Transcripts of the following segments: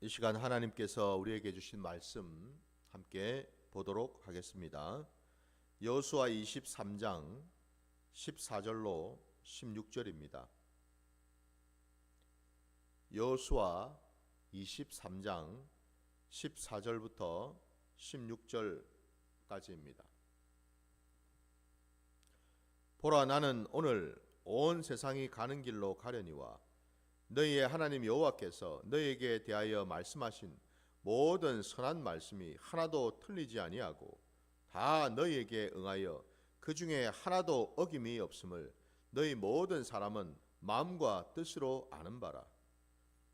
이 시간 하나님께서 우리에게 주신 말씀 함께 보도록 하겠습니다. 여호수아 23장 14절로 16절입니다. 여호수아 23장 14절부터 16절까지입니다. 보라, 나는 오늘 온 세상이 가는 길로 가려니와 너희의 하나님 여호와께서 너희에게 대하여 말씀하신 모든 선한 말씀이 하나도 틀리지 아니하고 다 너희에게 응하여 그 중에 하나도 어김이 없음을 너희 모든 사람은 마음과 뜻으로 아는 바라.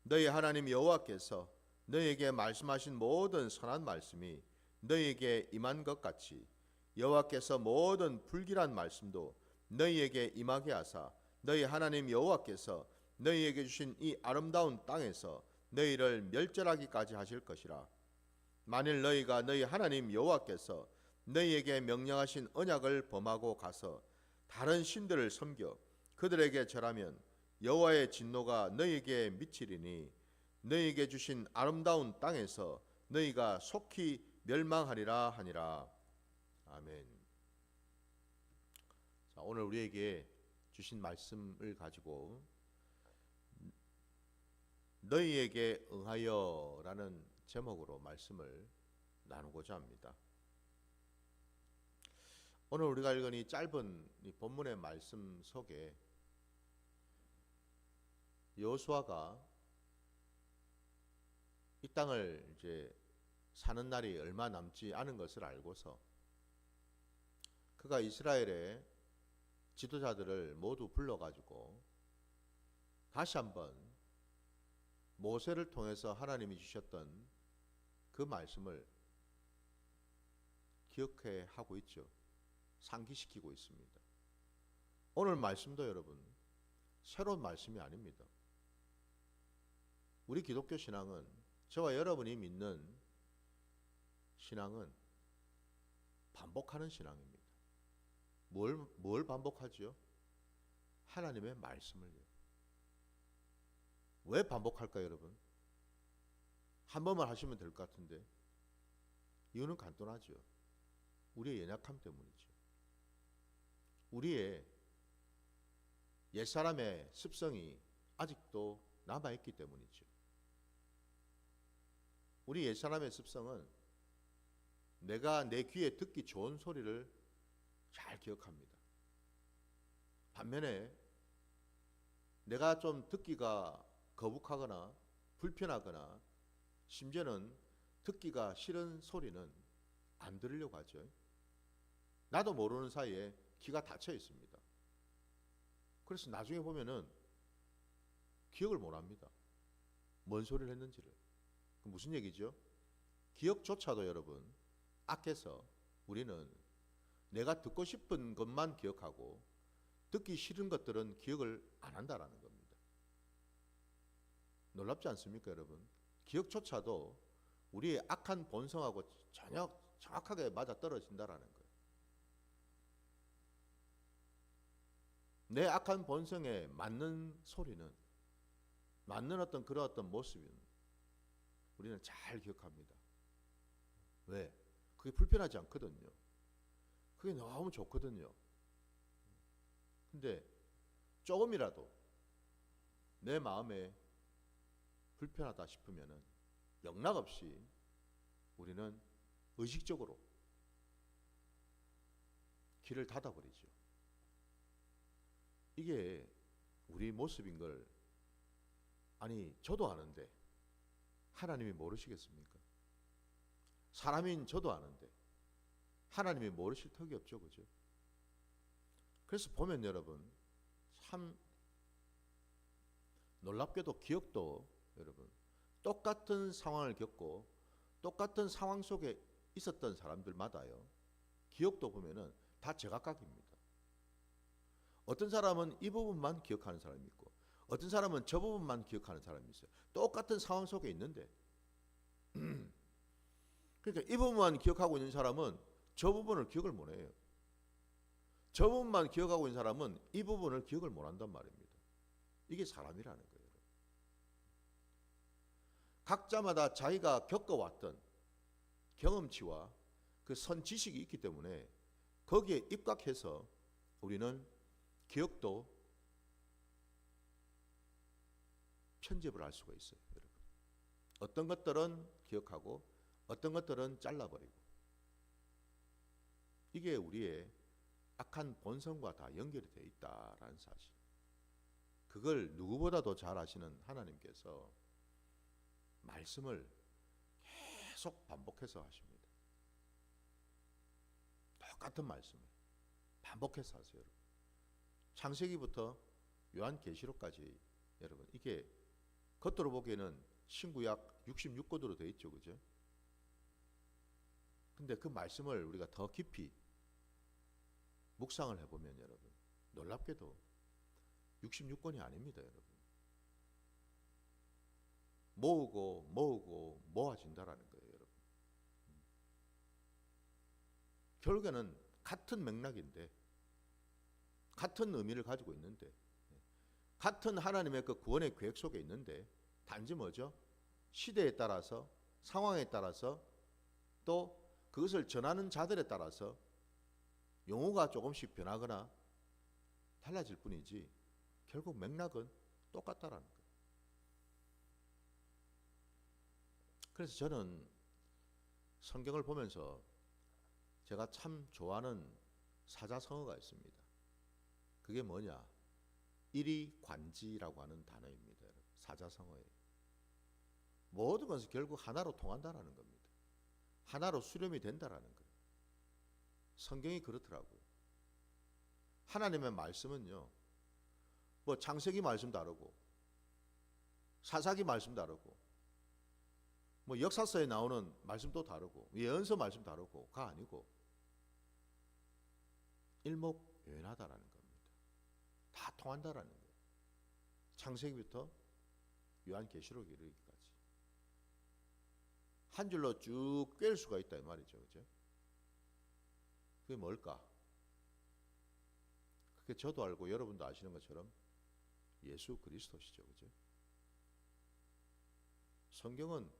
너희 하나님 여호와께서 너희에게 말씀하신 모든 선한 말씀이 너희에게 임한 것 같이 여호와께서 모든 불길한 말씀도 너희에게 임하게 하사 너희 하나님 여호와께서 너희에게 주신 이 아름다운 땅에서 너희를 멸절하기까지 하실 것이라. 만일 너희가 너희 하나님 여호와께서 너희에게 명령하신 언약을 범하고 가서 다른 신들을 섬겨 그들에게 절하면 여호와의 진노가 너희에게 미치리니 너희에게 주신 아름다운 땅에서 너희가 속히 멸망하리라 하니라. 아멘. 자, 오늘 우리에게 주신 말씀을 가지고 너희에게 응하여 라는 제목으로 말씀을 나누고자 합니다. 오늘 우리가 읽은 이 짧은 이 본문의 말씀 속에 여호수아가 이 땅을 이제 사는 날이 얼마 남지 않은 것을 알고서 그가 이스라엘의 지도자들을 모두 불러가지고 다시 한번 모세를 통해서 하나님이 주셨던 그 말씀을 기억해 하고 있죠. 상기시키고 있습니다. 오늘 말씀도 여러분 새로운 말씀이 아닙니다. 우리 기독교 신앙은, 저와 여러분이 믿는 신앙은 반복하는 신앙입니다. 뭘 반복하죠? 하나님의 말씀을요. 왜 반복할까요, 여러분? 한 번만 하시면 될 것 같은데 이유는 간단하죠. 우리의 연약함 때문이죠. 우리의 옛사람의 습성이 아직도 남아있기 때문이죠. 우리 옛사람의 습성은 내가 내 귀에 듣기 좋은 소리를 잘 기억합니다. 반면에 내가 좀 듣기가 거북하거나 불편하거나 심지어는 듣기가 싫은 소리는 안 들으려고 하죠. 나도 모르는 사이에 귀가 닫혀 있습니다. 그래서 나중에 보면은 기억을 못 합니다. 뭔 소리를 했는지를. 무슨 얘기죠? 기억조차도 여러분 악해서 우리는 내가 듣고 싶은 것만 기억하고 듣기 싫은 것들은 기억을 안 한다라는 겁니다. 놀랍지 않습니까, 여러분? 기억조차도 우리의 악한 본성하고 전혀 정확하게 맞아떨어진다라는 거예요. 내 악한 본성에 맞는 소리는, 맞는 그런 어떤 모습은 우리는 잘 기억합니다. 왜? 그게 불편하지 않거든요. 그게 너무 좋거든요. 근데 조금이라도 내 마음에 불편하다 싶으면은 영락없이 우리는 의식적으로 귀를 닫아버리죠. 이게 우리 모습인 걸, 아니 저도 아는데 하나님이 모르시겠습니까? 사람인 저도 아는데 하나님이 모르실 턱이 없죠, 그죠? 그래서 보면 여러분 참 놀랍게도 기억도 여러분 똑같은 상황을 겪고 똑같은 상황 속에 있었던 사람들마다요, 기억도 보면은 다 제각각입니다. 어떤 사람은 이 부분만 기억하는 사람이 있고 어떤 사람은 저 부분만 기억하는 사람이 있어요. 똑같은 상황 속에 있는데 그러니까 이 부분만 기억하고 있는 사람은 저 부분을 기억을 못 해요. 저 부분만 기억하고 있는 사람은 이 부분을 기억을 못 한단 말입니다. 이게 사람이라는 거예요. 각자마다 자기가 겪어왔던 경험치와 그 선지식이 있기 때문에 거기에 입각해서 우리는 기억도 편집을 할 수가 있어요, 여러분. 어떤 것들은 기억하고 어떤 것들은 잘라버리고. 이게 우리의 악한 본성과 다 연결이 되어 있다라는 사실. 그걸 누구보다도 잘 아시는 하나님께서 말씀을 계속 반복해서 하십니다. 똑같은 말씀을 반복해서 하세요, 여러분. 창세기부터 요한계시록까지 여러분, 이게 겉으로 보기에는 신구약 66권으로 되어 있죠, 그죠? 근데 그 말씀을 우리가 더 깊이 묵상을 해보면 여러분, 놀랍게도 66권이 아닙니다, 여러분. 모으고 모아진다라는 거예요, 여러분. 결국에는 같은 맥락인데, 같은 의미를 가지고 있는데, 같은 하나님의 그 구원의 계획 속에 있는데, 단지 뭐죠? 시대에 따라서, 상황에 따라서, 또 그것을 전하는 자들에 따라서 용어가 조금씩 변하거나 달라질 뿐이지 결국 맥락은 똑같다라는 거예요. 그래서 저는 성경을 보면서 제가 참 좋아하는 사자성어가 있습니다. 그게 뭐냐? 일이관지라고 하는 단어입니다. 사자성어에 모든 것은 결국 하나로 통한다라는 겁니다. 하나로 수렴이 된다라는 거예요. 성경이 그렇더라고요. 하나님의 말씀은요, 뭐 창세기 말씀 다르고 사사기 말씀 다르고 뭐 역사서에 나오는 말씀도 다르고 예언서 말씀 다르고가 아니고 일목요연하다라는 겁니다. 다 통한다라는 거예요. 창세기부터 요한계시록 이르기까지 한 줄로 쭉 꿰일 수가 있다 이 말이죠, 그죠? 그게 뭘까? 그게 저도 알고 여러분도 아시는 것처럼 예수 그리스도시죠, 그죠? 성경은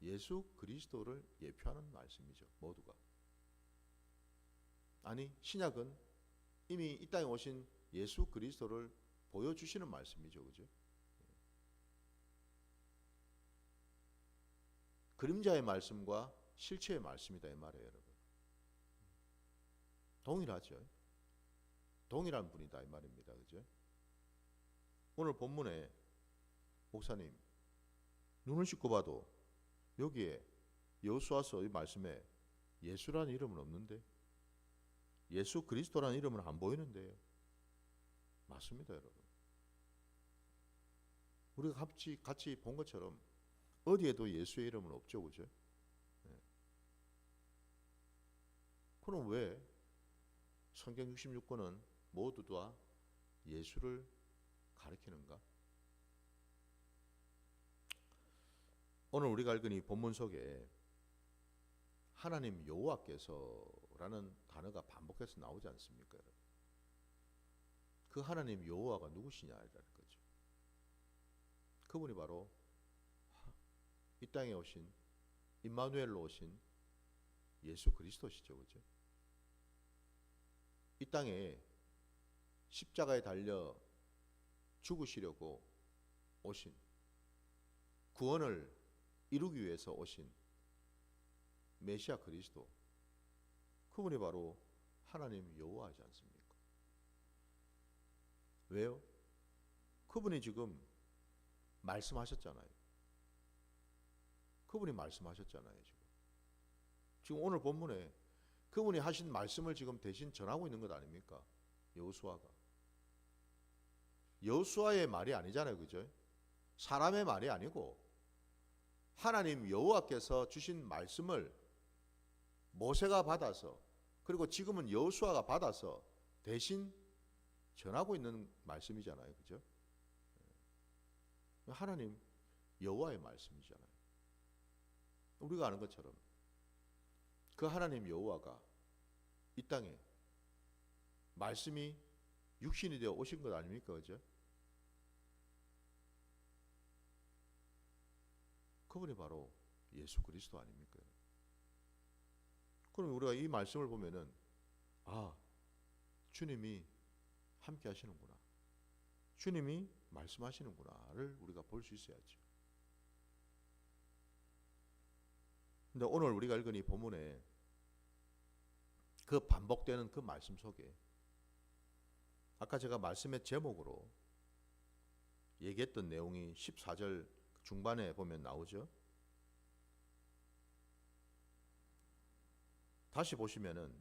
예수 그리스도를 예표하는 말씀이죠, 모두가. 아니, 신약은 이미 이 땅에 오신 예수 그리스도를 보여주시는 말씀이죠, 그죠? 그림자의 말씀과 실체의 말씀이다 이 말이에요, 여러분. 동일하죠. 동일한 분이다 이 말입니다, 그죠? 오늘 본문에 목사님 눈을 씻고 봐도 여기에 여호수아서 이 말씀에 예수라는 이름은 없는데, 예수 그리스도라는 이름은 안 보이는데요. 맞습니다, 여러분. 우리가 같이 본 것처럼 어디에도 예수의 이름은 없죠, 그죠? 네. 그럼 왜 성경 66권은 모두 다 예수를 가리키는가? 오늘 우리가 읽은 이 본문 속에 하나님 여호와께서라는 단어가 반복해서 나오지 않습니까? 그 하나님 여호와가 누구시냐라는 거죠. 그분이 바로 이 땅에 오신 임마누엘로 오신 예수 그리스도시죠, 그죠? 이 땅에 십자가에 달려 죽으시려고 오신, 구원을 이루기 위해서 오신 메시아 그리스도, 그분이 바로 하나님 여호와이지 않습니까? 왜요? 그분이 지금 말씀하셨잖아요. 그분이 말씀하셨잖아요, 지금. 지금 오늘 본문에 그분이 하신 말씀을 지금 대신 전하고 있는 것 아닙니까? 여호수아가. 여호수아의 말이 아니잖아요, 그죠? 사람의 말이 아니고 하나님 여호와께서 주신 말씀을 모세가 받아서, 그리고 지금은 여호수아가 받아서 대신 전하고 있는 말씀이잖아요, 그죠? 하나님 여호와의 말씀이잖아요. 우리가 아는 것처럼 그 하나님 여호와가 이 땅에 말씀이 육신이 되어 오신 것 아닙니까, 그죠? 그분이 바로 예수 그리스도 아닙니까? 그럼 우리가 이 말씀을 보면은 아, 주님이 함께 하시는구나, 주님이 말씀하시는구나를 우리가 볼 수 있어야죠. 근데 오늘 우리가 읽은 이 본문에 그 반복되는 그 말씀 속에 아까 제가 말씀의 제목으로 얘기했던 내용이 14절 중반에 보면 나오죠. 다시 보시면은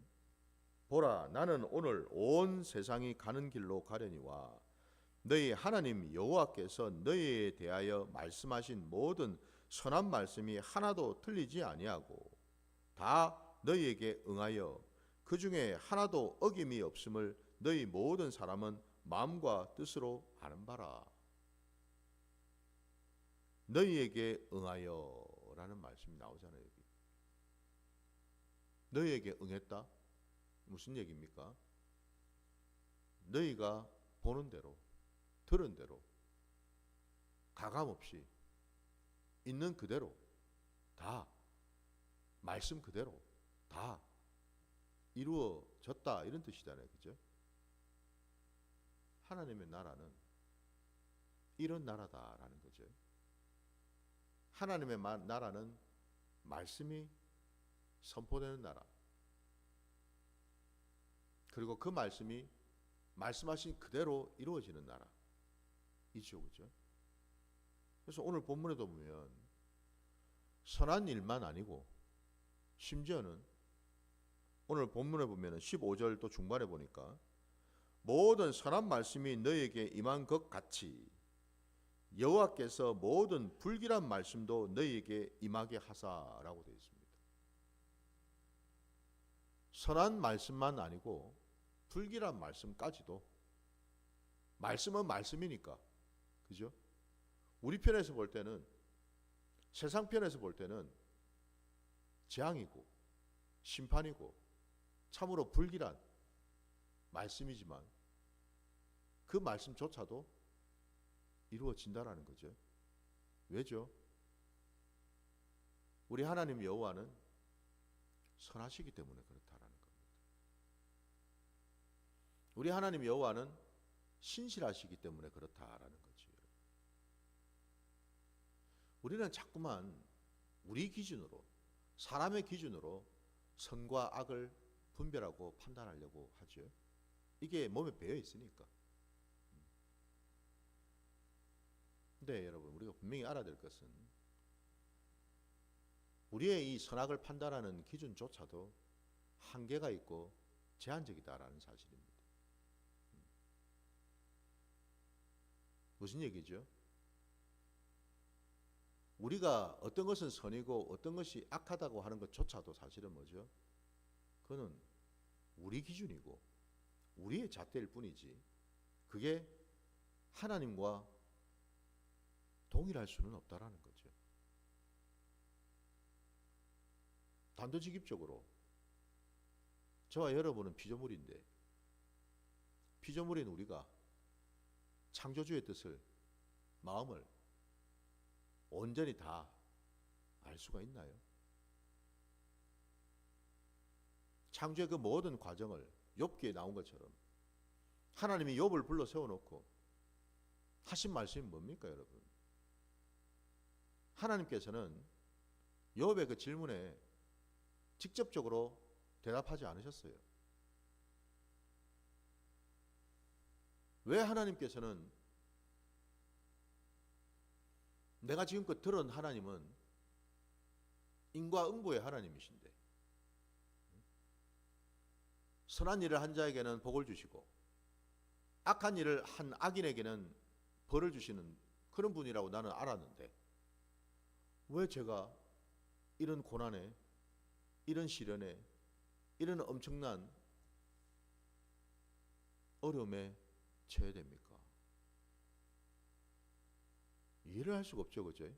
보라, 나는 오늘 온 세상이 가는 길로 가려니와 너희 하나님 여호와께서 너희에 대하여 말씀하신 모든 선한 말씀이 하나도 틀리지 아니하고 다 너희에게 응하여 그 중에 하나도 어김이 없음을 너희 모든 사람은 마음과 뜻으로 아는 바라. 너희에게 응하여 라는 말씀이 나오잖아요. 여기. 너희에게 응했다? 무슨 얘기입니까? 너희가 보는 대로, 들은 대로, 가감없이 있는 그대로 다, 말씀 그대로 다 이루어졌다, 이런 뜻이잖아요. 그죠? 하나님의 나라는 이런 나라다라는 거죠. 하나님의 나라는 말씀이 선포되는 나라, 그리고 그 말씀이 말씀하신 그대로 이루어지는 나라이죠. 그죠? 그래서 오늘 본문에도 보면 선한 일만 아니고 심지어는 오늘 본문에 보면 15절 또 중반에 보니까 모든 선한 말씀이 너에게 임한 것 같이 여호와께서 모든 불길한 말씀도 너희에게 임하게 하사라고 되어 있습니다. 선한 말씀만 아니고 불길한 말씀까지도, 말씀은 말씀이니까, 그죠? 우리 편에서 볼 때는, 세상 편에서 볼 때는 재앙이고 심판이고 참으로 불길한 말씀이지만 그 말씀조차도 이루어진다라는 거죠. 왜죠? 우리 하나님 여호와는 선하시기 때문에 그렇다라는 겁니다. 우리 하나님 여호와는 신실하시기 때문에 그렇다라는 거죠. 우리는 자꾸만 우리 기준으로, 사람의 기준으로 선과 악을 분별하고 판단하려고 하죠. 이게 몸에 배어 있으니까. 근데 여러분, 우리가 분명히 알아야 될 것은 우리의 이 선악을 판단하는 기준조차도 한계가 있고 제한적이다라는 사실입니다. 무슨 얘기죠? 우리가 어떤 것은 선이고 어떤 것이 악하다고 하는 것조차도 사실은 뭐죠? 그거는 우리 기준이고 우리의 잣대일 뿐이지 그게 하나님과 동일할 수는 없다라는 거죠. 단도직입적으로 저와 여러분은 피조물인데 피조물인 우리가 창조주의 뜻을, 마음을 온전히 다 알 수가 있나요? 창조의 그 모든 과정을 욥기에 나온 것처럼 하나님이 욥을 불러 세워놓고 하신 말씀이 뭡니까, 여러분? 하나님께서는 욥의 그 질문에 직접적으로 대답하지 않으셨어요. 왜 하나님께서는, 내가 지금껏 들은 하나님은 인과응보의 하나님이신데 선한 일을 한 자에게는 복을 주시고 악한 일을 한 악인에게는 벌을 주시는 그런 분이라고 나는 알았는데 왜 제가 이런 고난에, 이런 시련에, 이런 엄청난 어려움에 처해야 됩니까? 이해를 할 수가 없죠, 그죠?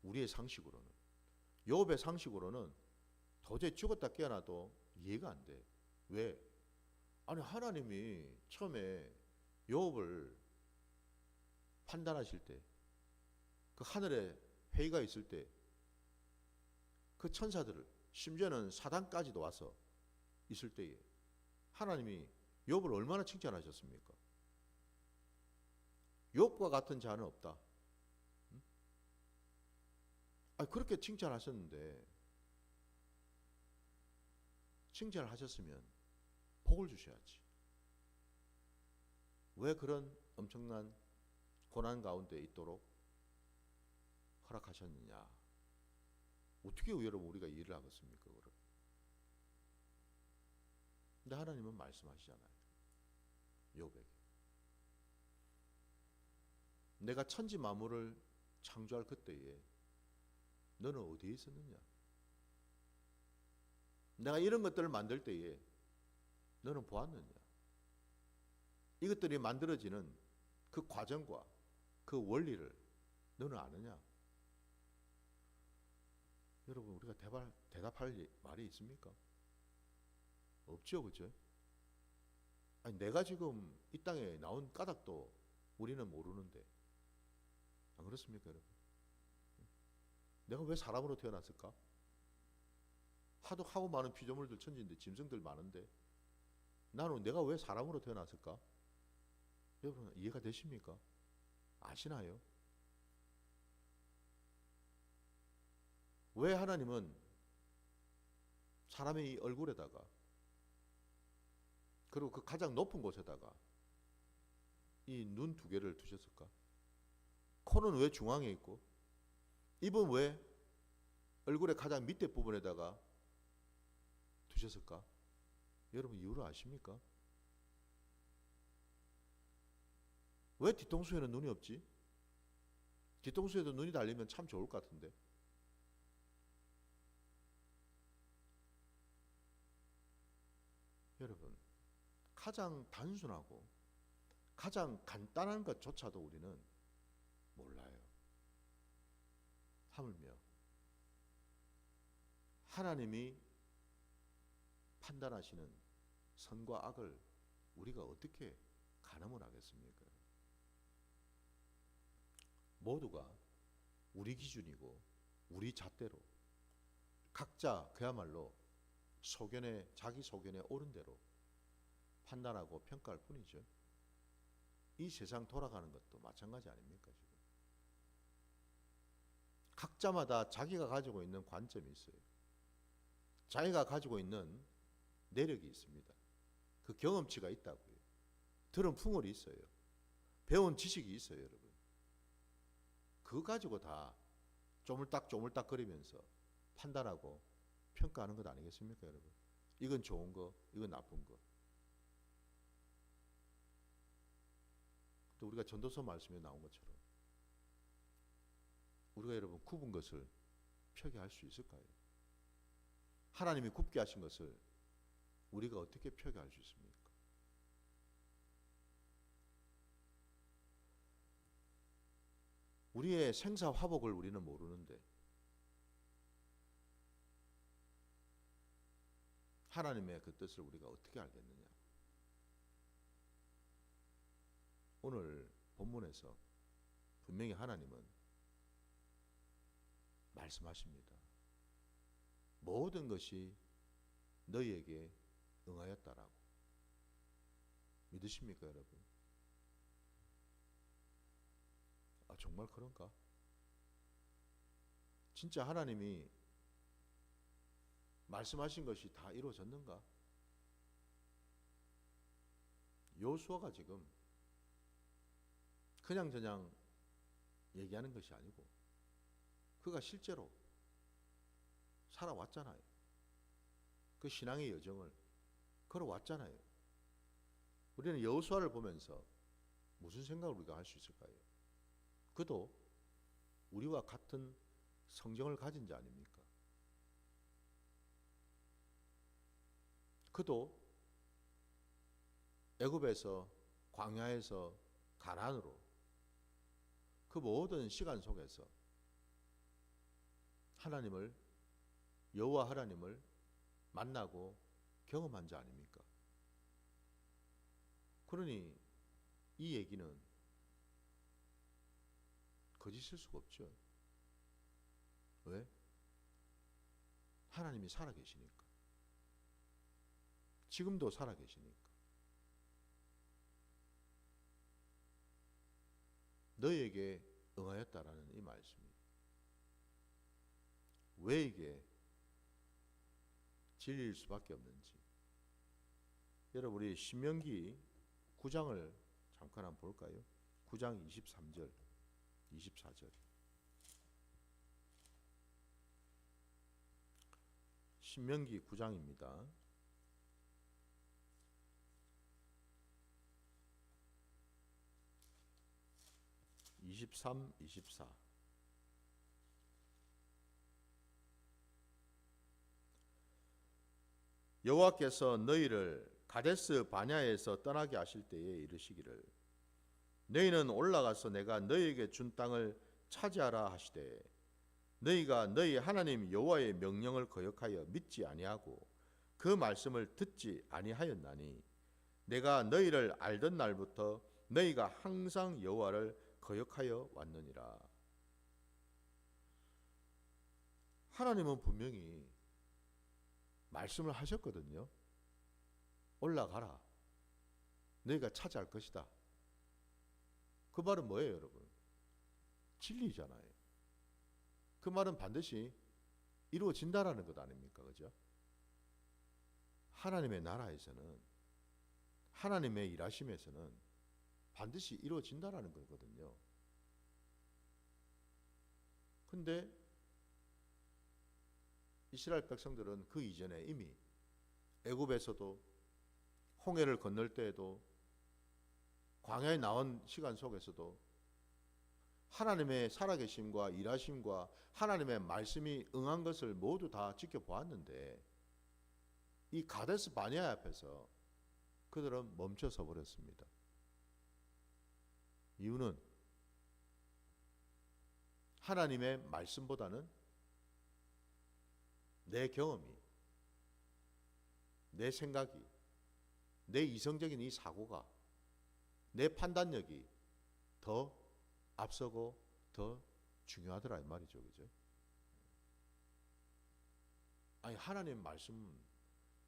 우리의 상식으로는, 욥의 상식으로는 도저히 죽었다 깨어나도 이해가 안 돼. 왜? 아니, 하나님이 처음에 욥을 판단하실 때 그 하늘의 회의가 있을 때 그 천사들을, 심지어는 사단까지도 와서 있을 때에 하나님이 욥을 얼마나 칭찬하셨습니까? 욥과 같은 자는 없다. 그렇게 칭찬하셨는데, 칭찬을 하셨으면 복을 주셔야지. 왜 그런 엄청난 고난 가운데 있도록 허락하셨느냐? 어떻게 여러분 우리가 이해를 하겠습니까? 그걸? 근데 하나님은 말씀하시잖아요. 욥에게. 내가 천지 만물을 창조할 그때에 너는 어디에 있었느냐? 내가 이런 것들을 만들 때에 너는 보았느냐? 이것들이 만들어지는 그 과정과 그 원리를 너는 아느냐? 여러분, 우리가 대답할 말이 있습니까? 없죠, 그죠? 내가 지금 이 땅에 나온 까닭도 우리는 모르는데, 안 그렇습니까, 여러분? 내가 왜 사람으로 태어났을까? 하도 많은 피조물들, 천지인데, 짐승들 많은데, 나는 내가 왜 사람으로 태어났을까? 여러분, 이해가 되십니까? 아시나요? 왜 하나님은 사람의 이 얼굴에다가, 그리고 그 가장 높은 곳에다가 이 눈 두 개를 두셨을까? 코는 왜 중앙에 있고, 입은 왜 얼굴의 가장 밑에 부분에다가 두셨을까? 여러분, 이유를 아십니까? 왜 뒤통수에는 눈이 없지? 뒤통수에도 눈이 달리면 참 좋을 것 같은데. 여러분, 가장 단순하고 가장 간단한 것조차도 우리는 몰라요. 하물며 하나님이 판단하시는 선과 악을 우리가 어떻게 가늠을 하겠습니까? 모두가 우리 기준이고 우리 잣대로 각자 그야말로 자기 소견에 옳은 대로 판단하고 평가할 뿐이죠. 이 세상 돌아가는 것도 마찬가지 아닙니까? 지금 각자마다 자기가 가지고 있는 관점이 있어요. 자기가 가지고 있는 내력이 있습니다. 그 경험치가 있다고요. 들은 풍월이 있어요. 배운 지식이 있어요, 여러분. 그거 가지고 다 쪼물딱 거리면서 판단하고 평가하는 것 아니겠습니까, 여러분? 이건 좋은 거, 이건 나쁜 거. 또 우리가 전도서 말씀에 나온 것처럼 우리가 여러분 굽은 것을 펴게 할 수 있을까요? 하나님이 굽게 하신 것을 우리가 어떻게 펴게 할 수 있습니까? 우리의 생사 화복을 우리는 모르는데 하나님의 그 뜻을 우리가 어떻게 알겠느냐? 오늘 본문에서 분명히 하나님은 말씀하십니다. 모든 것이 너희에게 응하였다라고. 믿으십니까, 여러분? 정말 그런가? 진짜 하나님이 말씀하신 것이 다 이루어졌는가? 여호수아가 지금 그냥 얘기하는 것이 아니고 그가 실제로 살아왔잖아요. 그 신앙의 여정을 걸어왔잖아요. 우리는 여호수아를 보면서 무슨 생각을 우리가 할 수 있을까요? 그도 우리와 같은 성정을 가진 자 아닙니까? 그도 애굽에서 광야에서 가나안으로 그 모든 시간 속에서 여호와 하나님을 만나고 경험한 자 아닙니까? 그러니 이 얘기는 거짓일 수가 없죠. 왜? 하나님이 살아계시니까. 지금도 살아계시니까. 너에게 응하였다라는 이 말씀이 왜 이게 진리일 수밖에 없는지. 여러분, 우리 신명기 9장을 잠깐 한번 볼까요? 9장 23절, 24절. 신명기 9장입니다. 23, 24. 여호와께서 너희를 가데스 바냐에서 떠나게 하실 때에 이르시기를 너희는 올라가서 내가 너희에게 준 땅을 차지하라 하시되 너희가 너희 하나님 여호와의 명령을 거역하여 믿지 아니하고 그 말씀을 듣지 아니하였나니 내가 너희를 알던 날부터 너희가 항상 여호와를 거역하여 왔느니라. 하나님은 분명히 말씀을 하셨거든요. 올라가라. 너희가 차지할 것이다. 그 말은 뭐예요, 여러분? 진리잖아요. 그 말은 반드시 이루어진다라는 것 아닙니까? 그죠? 하나님의 나라에서는, 하나님의 일하심에서는 반드시 이루어진다라는 거거든요. 근데 이스라엘 백성들은 그 이전에 이미 애굽에서도 홍해를 건널 때에도 광야에 나온 시간 속에서도 하나님의 살아계심과 일하심과 하나님의 말씀이 응한 것을 모두 다 지켜보았는데 이 가데스 바네아 앞에서 그들은 멈춰서 버렸습니다. 이유는 하나님의 말씀보다는 내 경험이, 내 생각이, 내 이성적인 이 사고가, 내 판단력이 더 앞서고 더 중요하더라 이 말이죠. 그죠? 아니, 하나님 말씀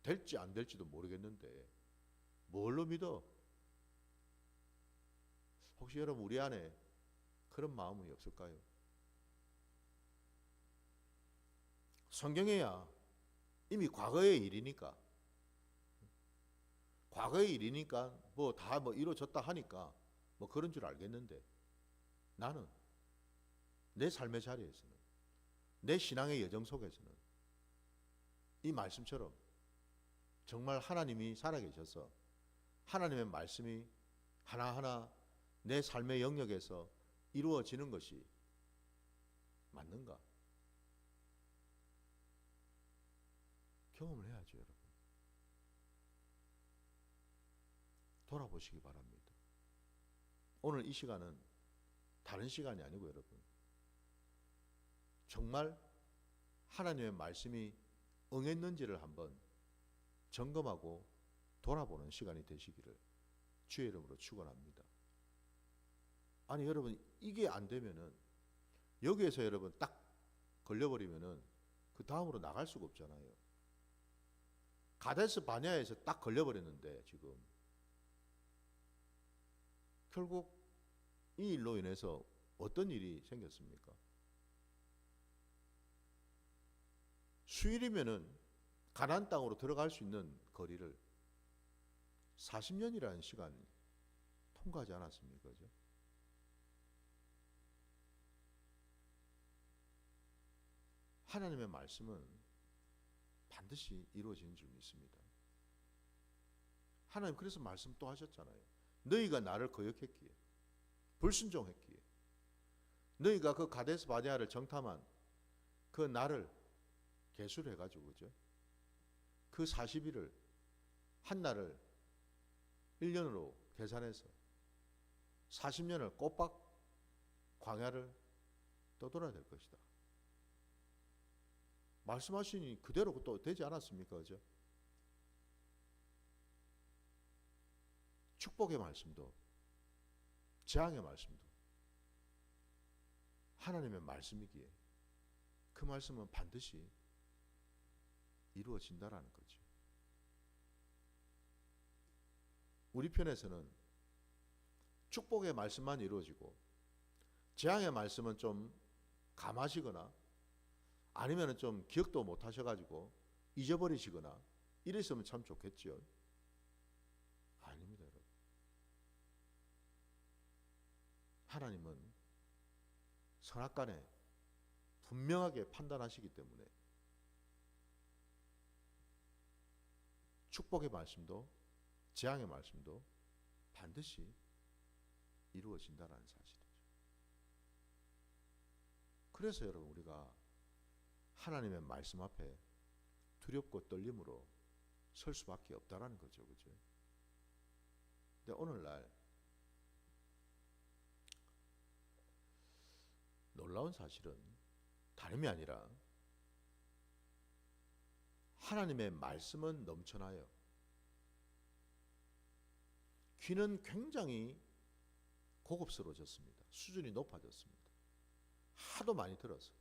될지 안 될지도 모르겠는데 뭘로 믿어? 혹시 여러분 우리 안에 그런 마음이 없을까요? 성경에야 이미 과거의 일이니까, 과거의 일이니까 뭐 다 뭐 이루어졌다 하니까 뭐 그런 줄 알겠는데 나는 내 삶의 자리에서는, 내 신앙의 여정 속에서는 이 말씀처럼 정말 하나님이 살아계셔서 하나님의 말씀이 하나하나 내 삶의 영역에서 이루어지는 것이 맞는가? 경험을 해야죠, 여러분. 돌아보시기 바랍니다. 오늘 이 시간은 다른 시간이 아니고 여러분, 정말 하나님의 말씀이 응했는지를 한번 점검하고 돌아보는 시간이 되시기를 주의 이름으로 축원합니다. 아니 여러분, 이게 안 되면은 여기에서 여러분 딱 걸려버리면은 그 다음으로 나갈 수가 없잖아요. 가데스 바냐에서 딱 걸려버렸는데 지금 결국 이 일로 인해서 어떤 일이 생겼습니까? 수일이면은 가나안 땅으로 들어갈 수 있는 거리를 40년이라는 시간 통과하지 않았습니까? 그죠? 하나님의 말씀은 반드시 이루어지는 줄 믿습니다. 하나님 그래서 말씀 또 하셨잖아요. 너희가 나를 거역했기에, 불순종했기에, 너희가 그 가데스 바네아를 정탐한 그 날을 계수를 해가지고, 그죠? 그 40일을 한 날을 1년으로 계산해서 40년을 꼬박 광야를 떠돌아야 될 것이다. 말씀하시니 그대로 또 되지 않았습니까? 그죠? 축복의 말씀도 재앙의 말씀도 하나님의 말씀이기에 그 말씀은 반드시 이루어진다라는 거죠. 우리 편에서는 축복의 말씀만 이루어지고 재앙의 말씀은 좀 감하시거나 아니면 좀 기억도 못 하셔가지고 잊어버리시거나 이랬으면 참 좋겠죠. 아닙니다, 여러분. 하나님은 선악간에 분명하게 판단하시기 때문에 축복의 말씀도 재앙의 말씀도 반드시 이루어진다는 사실이죠. 그래서 여러분 우리가 하나님의 말씀 앞에 두렵고 떨림으로 설 수밖에 없다라는 거죠. 그죠? 근데 오늘날 놀라운 사실은 다름이 아니라 하나님의 말씀은 넘쳐나요. 귀는 굉장히 고급스러워졌습니다. 수준이 높아졌습니다. 하도 많이 들어서.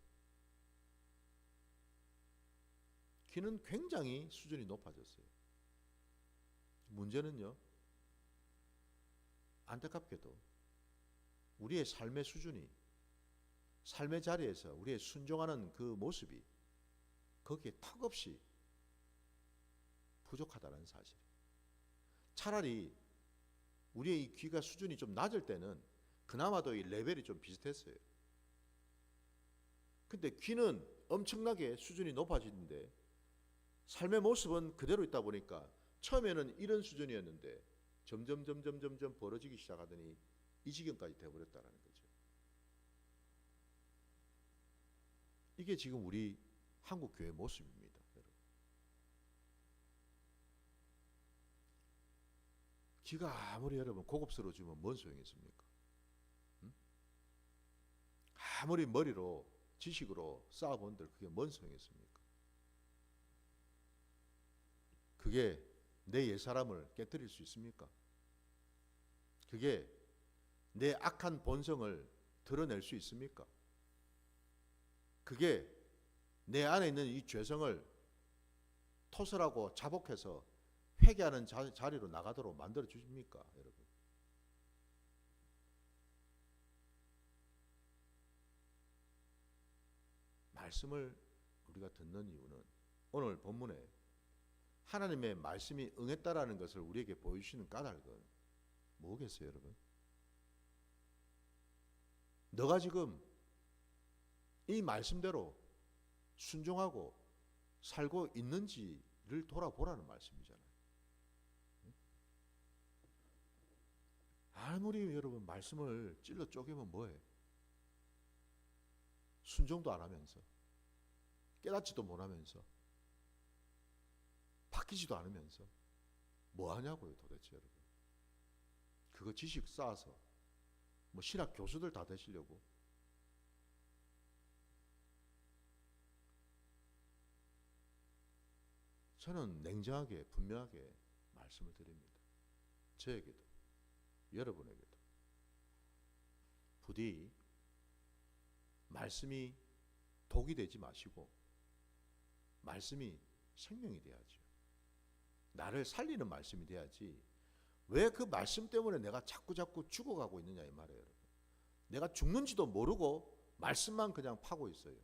귀는 굉장히 수준이 높아졌어요. 문제는요, 안타깝게도 우리의 삶의 수준이, 삶의 자리에서 우리의 순종하는 그 모습이 거기에 턱없이 부족하다는 사실. 차라리 우리의 이 귀가 수준이 좀 낮을 때는 그나마도 이 레벨이 좀 비슷했어요. 근데 귀는 엄청나게 수준이 높아지는데 삶의 모습은 그대로 있다 보니까 처음에는 이런 수준이었는데 점점 벌어지기 시작하더니 이 지경까지 되어버렸다는 거죠. 이게 지금 우리 한국 교회 모습입니다. 여러분. 귀가 아무리 여러분 고급스러워지면 뭔 소용이 있습니까? 응? 아무리 머리로 지식으로 쌓아본들 그게 뭔 소용이 있습니까? 그게 내 옛사람을 깨뜨릴 수 있습니까? 그게 내 악한 본성을 드러낼 수 있습니까? 그게 내 안에 있는 이 죄성을 토설하고 자복해서 회개하는 자리로 나가도록 만들어 주십니까, 여러분? 말씀을 우리가 듣는 이유는 오늘 본문에 하나님의 말씀이 응했다라는 것을 우리에게 보여주시는 까닭은 뭐겠어요, 여러분? 너가 지금 이 말씀대로 순종하고 살고 있는지를 돌아보라는 말씀이잖아요. 아무리 여러분 말씀을 찔러 쪼개면 뭐해? 순종도 안 하면서 깨닫지도 못하면서 바뀌지도 않으면서 뭐 하냐고요, 도대체 여러분. 그거 지식 쌓아서 뭐 신학 교수들 다 되시려고. 저는 냉정하게 분명하게 말씀을 드립니다. 저에게도 여러분에게도 부디 말씀이 독이 되지 마시고 말씀이 생명이 돼야죠. 나를 살리는 말씀이 돼야지. 왜 그 말씀 때문에 내가 자꾸 죽어가고 있느냐 이 말이에요, 여러분. 내가 죽는지도 모르고 말씀만 그냥 파고 있어요.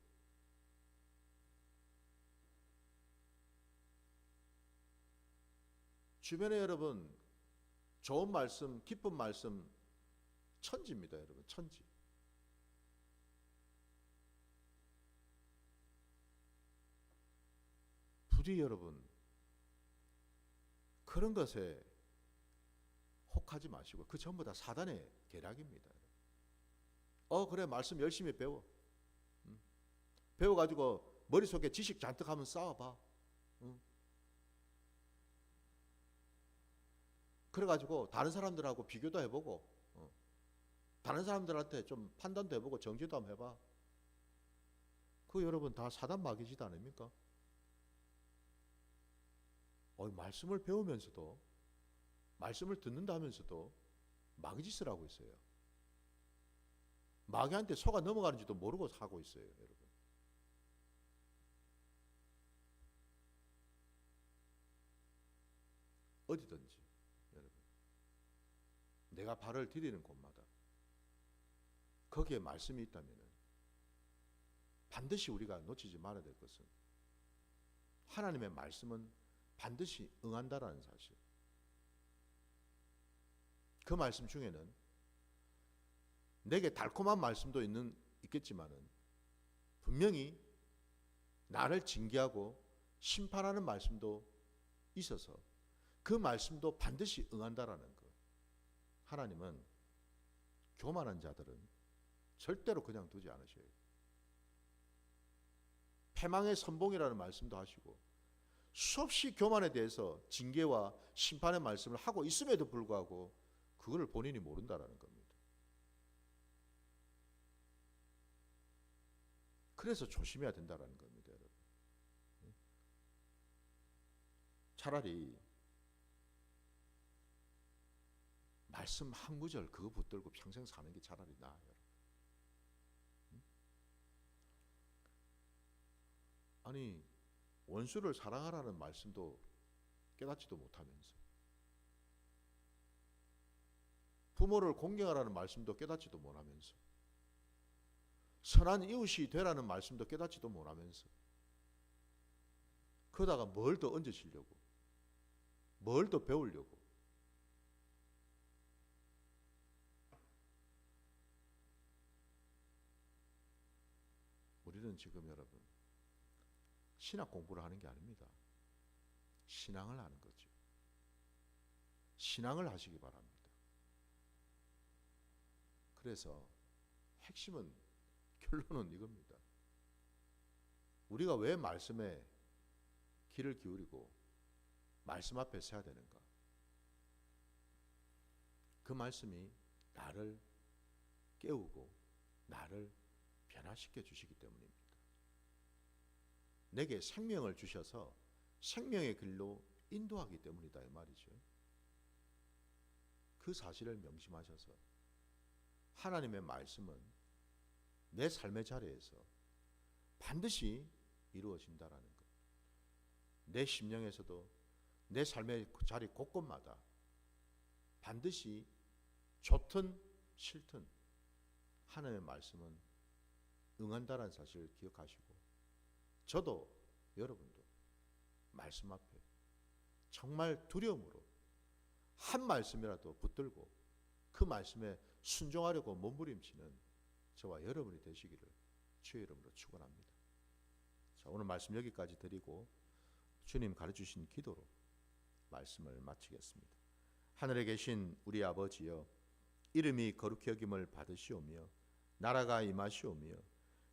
주변에 여러분 좋은 말씀, 기쁜 말씀 천지입니다, 여러분. 천지. 부디 여러분 그런 것에 혹하지 마시고 그 전부 다 사단의 계략입니다. 그래 말씀 열심히 배워. 배워가지고 머릿속에 지식 잔뜩 하면 쌓아봐. 그래가지고 다른 사람들하고 비교도 해보고 다른 사람들한테 좀 판단도 해보고 정죄도 한번 해봐. 그거 여러분 다 사단 마귀짓 아닙니까? 말씀을 배우면서도 말씀을 듣는다 하면서도 마귀짓을 하고 있어요. 마귀한테 속아 넘어가는지도 모르고 하고 있어요, 여러분. 어디든지 여러분 내가 발을 디디는 곳마다 거기에 말씀이 있다면 반드시 우리가 놓치지 말아야 될 것은 하나님의 말씀은 반드시 응한다라는 사실. 그 말씀 중에는 내게 달콤한 말씀도 있겠지만은 분명히 나를 징계하고 심판하는 말씀도 있어서 그 말씀도 반드시 응한다라는 것. 하나님은 교만한 자들은 절대로 그냥 두지 않으셔요. 패망의 선봉이라는 말씀도 하시고 수없이 교만에 대해서 징계와 심판의 말씀을 하고 있음에도 불구하고 그거를 본인이 모른다라는 겁니다. 그래서 조심해야 된다라는 겁니다, 여러분. 차라리 말씀 한 구절 그거 붙들고 평생 사는 게 차라리 나아요. 아니 원수를 사랑하라는 말씀도 깨닫지도 못하면서 부모를 공경하라는 말씀도 깨닫지도 못하면서 선한 이웃이 되라는 말씀도 깨닫지도 못하면서 그러다가 뭘 더 얹으시려고 뭘 더 배우려고 우리는 지금 여러분 신학 공부를 하는 게 아닙니다. 신앙을 하는 거죠. 신앙을 하시기 바랍니다. 그래서 핵심은 결론은 이겁니다. 우리가 왜 말씀에 귀를 기울이고 말씀 앞에 서야 되는가? 그 말씀이 나를 깨우고 나를 변화시켜 주시기 때문입니다. 내게 생명을 주셔서 생명의 길로 인도하기 때문이다 이 말이죠. 그 사실을 명심하셔서 하나님의 말씀은 내 삶의 자리에서 반드시 이루어진다라는 것. 내 심령에서도 내 삶의 자리 곳곳마다 반드시 좋든 싫든 하나님의 말씀은 응한다라는 사실을 기억하시고 저도 여러분도 말씀 앞에 정말 두려움으로 한 말씀이라도 붙들고 그 말씀에 순종하려고 몸부림치는 저와 여러분이 되시기를 주의 이름으로 축원합니다. 자, 오늘 말씀 여기까지 드리고 주님 가르치신 기도로 말씀을 마치겠습니다. 하늘에 계신 우리 아버지여, 이름이 거룩히 여김을 받으시오며 나라가 임하시오며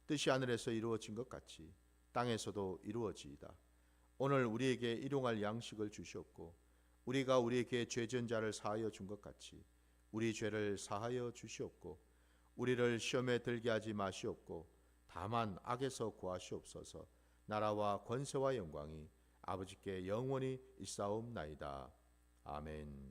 뜻이 하늘에서 이루어진 것 같이 땅에서도 이루어지이다. 오늘 우리에게 일용할 양식을 주시옵고 우리가 우리에게 죄진 자를 사하여 준 것 같이 우리 죄를 사하여 주시옵고 우리를 시험에 들게 하지 마시옵고 다만 악에서 구하시옵소서. 나라와 권세와 영광이 아버지께 영원히 있사옵나이다. 아멘.